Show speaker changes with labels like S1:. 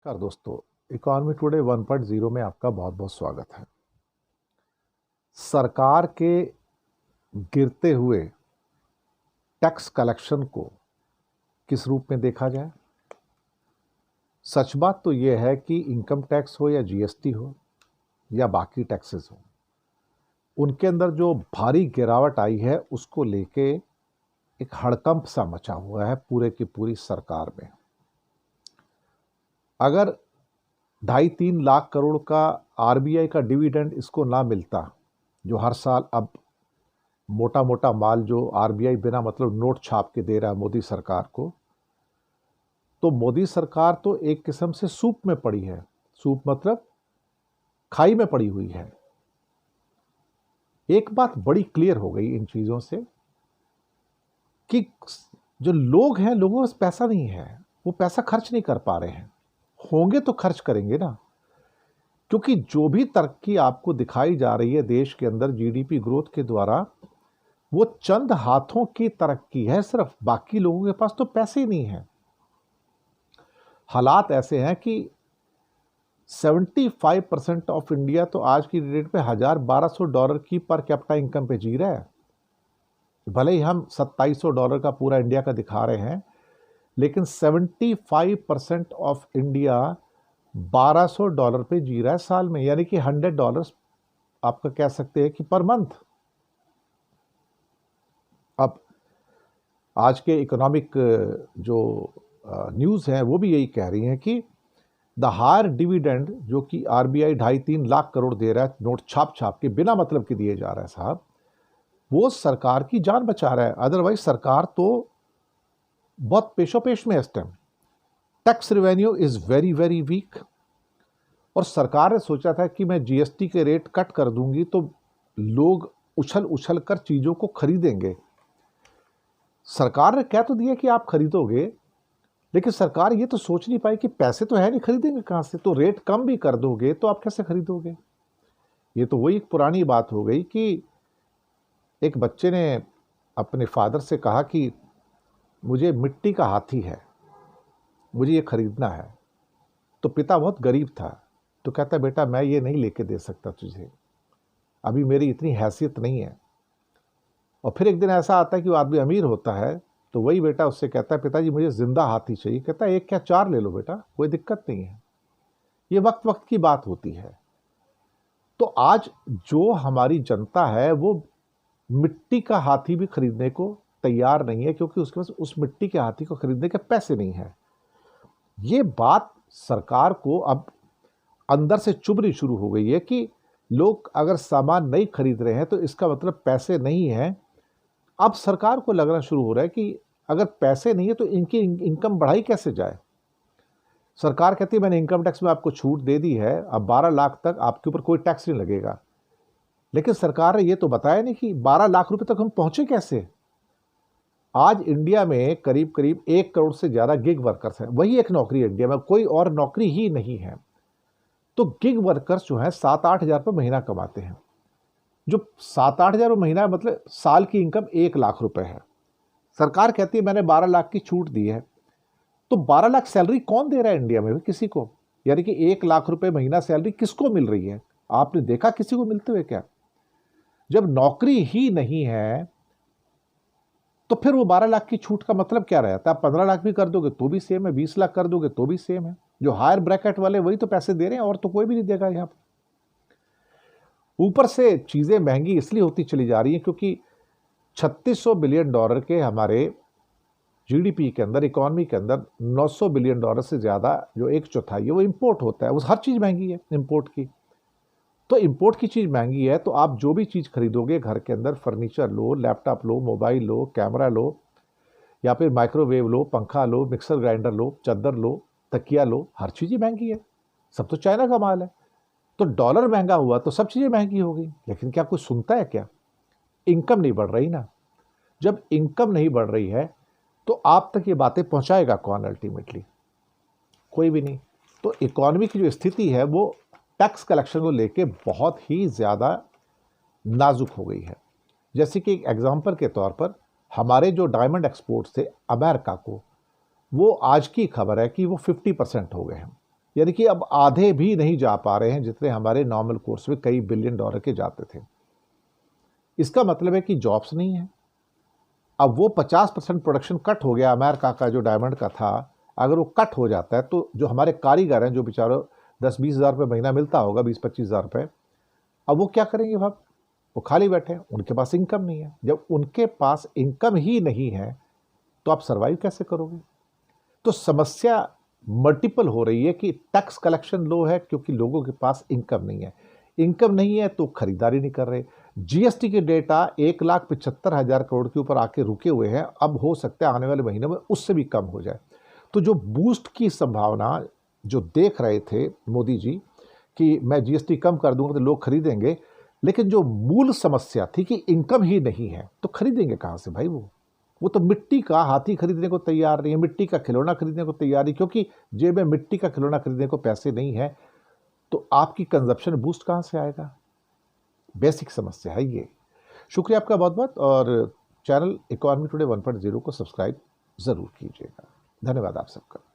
S1: नमस्कार दोस्तों, economy today 1.0 में आपका बहुत बहुत स्वागत है। सरकार के गिरते हुए टैक्स कलेक्शन को किस रूप में देखा जाए? सच बात तो यह है कि इनकम टैक्स हो या जीएसटी हो या बाकी टैक्सेस हो, उनके अंदर जो भारी गिरावट आई है उसको लेके एक हड़कंप सा मचा हुआ है पूरे की पूरी सरकार में। अगर 2.5-3 लाख करोड़ का आरबीआई का डिविडेंड इसको ना मिलता, जो हर साल अब मोटा मोटा माल जो आरबीआई बिना मतलब नोट छाप के दे रहा है मोदी सरकार को, तो मोदी सरकार तो एक किस्म से सूप में पड़ी है। सूप मतलब खाई में पड़ी हुई है। एक बात बड़ी क्लियर हो गई इन चीजों से कि जो लोग हैं, लोगों के पास पैसा नहीं है, वो पैसा खर्च नहीं कर पा रहे हैं। होंगे तो खर्च करेंगे ना, क्योंकि जो भी तरक्की आपको दिखाई जा रही है देश के अंदर जीडीपी ग्रोथ के द्वारा, वो चंद हाथों की तरक्की है सिर्फ। बाकी लोगों के पास तो पैसे ही नहीं है। हालात ऐसे हैं कि 75% ऑफ इंडिया तो आज की डेट पे $1,1200 की पर कैपिटा इनकम पे जी रहा है। भले ही हम $2700 का पूरा इंडिया का दिखा रहे हैं, लेकिन 75% ऑफ इंडिया $1200 पे जी रहा है साल में, यानी कि $100 आपका कह सकते हैं कि पर मंथ। अब आज के इकोनॉमिक जो न्यूज़ है वो भी यही कह रही हैं कि द हायर डिविडेंड जो कि आरबीआई 2.5-3 लाख करोड़ दे रहा है नोट छाप छाप के, बिना मतलब के दिए जा रहा है साहब, वो सरकार की जान बचा रहा है। अदरवाइज सरकार तो बहुत पेशोपेश में है इस time. Tax revenue is very very weak. और सरकार ने सोचा था कि मैं जीएसटी के रेट कट कर दूंगी तो लोग उछल उछल कर चीजों को खरीदेंगे। सरकार ने कह तो दिया कि आप खरीदोगे, लेकिन सरकार ये तो सोच नहीं पाई कि पैसे तो है नहीं, खरीदेंगे कहां से? तो रेट कम भी कर दोगे तो आप कैसे खरीदोगे? ये तो वही एक पुरानी बात हो गई कि एक बच्चे ने अपने फादर से कहा कि मुझे मिट्टी का हाथी है, मुझे ये खरीदना है। तो पिता बहुत गरीब था, तो कहता बेटा मैं ये नहीं लेके दे सकता तुझे, अभी मेरी इतनी हैसियत नहीं है। और फिर एक दिन ऐसा आता है कि वो आदमी अमीर होता है, तो वही बेटा उससे कहता है पिताजी मुझे जिंदा हाथी चाहिए। कहता है एक क्या 4 ले लो बेटा, कोई दिक्कत नहीं है। ये वक्त वक्त की बात होती है। तो आज जो हमारी जनता है वो मिट्टी का हाथी भी खरीदने को तैयार नहीं है, क्योंकि उसके पास उस मिट्टी के हाथी को खरीदने के पैसे नहीं है। ये बात सरकार को अब अंदर से चुभनी शुरू हो गई है कि लोग अगर सामान नहीं खरीद रहे हैं तो इसका मतलब पैसे नहीं है। अब सरकार को लगना शुरू हो रहा है कि अगर पैसे नहीं है तो इनकी इनकम बढ़ाई कैसे जाए। सरकार कहती है मैंने इनकम टैक्स में आपको छूट दे दी है, अब 12 लाख तक आपके ऊपर कोई टैक्स नहीं लगेगा। लेकिन सरकार ने यह तो बताया नहीं कि 12 लाख रुपए तक हम पहुंचे कैसे। आज इंडिया में करीब करीब 1 करोड़ से ज्यादा गिग वर्कर्स हैं। वही एक नौकरी है इंडिया में, कोई और नौकरी ही नहीं है। तो गिग वर्कर्स जो है 7-8 हज़ार रुपये महीना कमाते हैं। जो 7-8 हज़ार महीना मतलब साल की इनकम 1 लाख रुपए है। सरकार कहती है मैंने 12 लाख की छूट दी है। तो 12 लाख सैलरी कौन दे रहा है इंडिया में? किसी को। यानी कि 1 लाख रुपए महीना सैलरी किसको मिल रही है? आपने देखा किसी को मिलते हुए क्या? जब नौकरी ही नहीं है तो फिर वो 12 लाख की छूट का मतलब क्या रहता है? आप 15 लाख भी कर दोगे तो भी सेम है, 20 लाख कर दोगे तो भी सेम है। जो हायर ब्रैकेट वाले वही तो पैसे दे रहे हैं, और तो कोई भी नहीं देगा यहां पर। ऊपर से चीजें महंगी इसलिए होती चली जा रही है क्योंकि $3600 बिलियन के हमारे जीडीपी के अंदर, इकोनॉमी के अंदर $900 बिलियन से ज्यादा जो 1/4 है वो इंपोर्ट होता है। उस हर चीज महंगी है इंपोर्ट की। तो इंपोर्ट की चीज महंगी है तो आप जो भी चीज खरीदोगे घर के अंदर, फर्नीचर लो, लैपटॉप लो, मोबाइल लो, कैमरा लो, या फिर माइक्रोवेव लो, पंखा लो, मिक्सर ग्राइंडर लो, चादर लो, तकिया लो, हर चीज ही महंगी है। सब तो चाइना का माल है। तो डॉलर महंगा हुआ तो सब चीजें महंगी हो गई। लेकिन क्या कोई सुनता है क्या? इनकम नहीं बढ़ रही ना। जब इनकम नहीं बढ़ रही है तो आप तक ये बातें पहुंचाएगा कौन? अल्टीमेटली कोई भी नहीं। तो इकोनॉमी की जो स्थिति है वो टैक्स कलेक्शन को लेके बहुत ही ज्यादा नाजुक हो गई है। जैसे कि एक एग्जांपल के तौर पर हमारे जो डायमंड एक्सपोर्ट्स थे अमेरिका को, वो आज की खबर है कि वो 50% हो गए हैं। यानी कि अब आधे भी नहीं जा पा रहे हैं जितने हमारे नॉर्मल कोर्स में कई बिलियन डॉलर के जाते थे। इसका मतलब है कि जॉब्स नहीं है। अब वो 50% प्रोडक्शन कट हो गया अमेरिका का जो डायमंड का था, अगर वो कट हो जाता है तो जो हमारे कारीगर हैं, जो बेचारों 10-20 हज़ार रुपये महीना मिलता होगा, 20-25 हज़ार रुपये, अब वो क्या करेंगे भाई? वो खाली बैठे हैं, उनके पास इनकम नहीं है। जब उनके पास इनकम ही नहीं है तो आप सर्वाइव कैसे करोगे? तो समस्या मल्टीपल हो रही है कि टैक्स कलेक्शन लो है क्योंकि लोगों के पास इनकम नहीं है। इनकम नहीं है तो खरीदारी नहीं कर रहे। जीएसटी के डेटा 1,75,000 करोड़ के ऊपर आके रुके हुए हैं। अब हो सकता है आने वाले महीनों में उससे भी कम हो जाए। तो जो बूस्ट की संभावना जो देख रहे थे मोदी जी कि मैं जीएसटी कम कर दूंगा तो लोग खरीदेंगे, लेकिन जो मूल समस्या थी कि इनकम ही नहीं है तो खरीदेंगे कहाँ से भाई? वो तो मिट्टी का हाथी खरीदने को तैयार नहीं है, मिट्टी का खिलौना खरीदने को तैयार नहीं, क्योंकि जेब में मिट्टी का खिलौना खरीदने को पैसे नहीं है तो आपकी कंजप्शन बूस्ट कहाँ से आएगा? बेसिक समस्या है ये। शुक्रिया आपका बहुत बहुत, और चैनल इकोनॉमी टुडे 1.0 को सब्सक्राइब ज़रूर कीजिएगा। धन्यवाद आप सबका।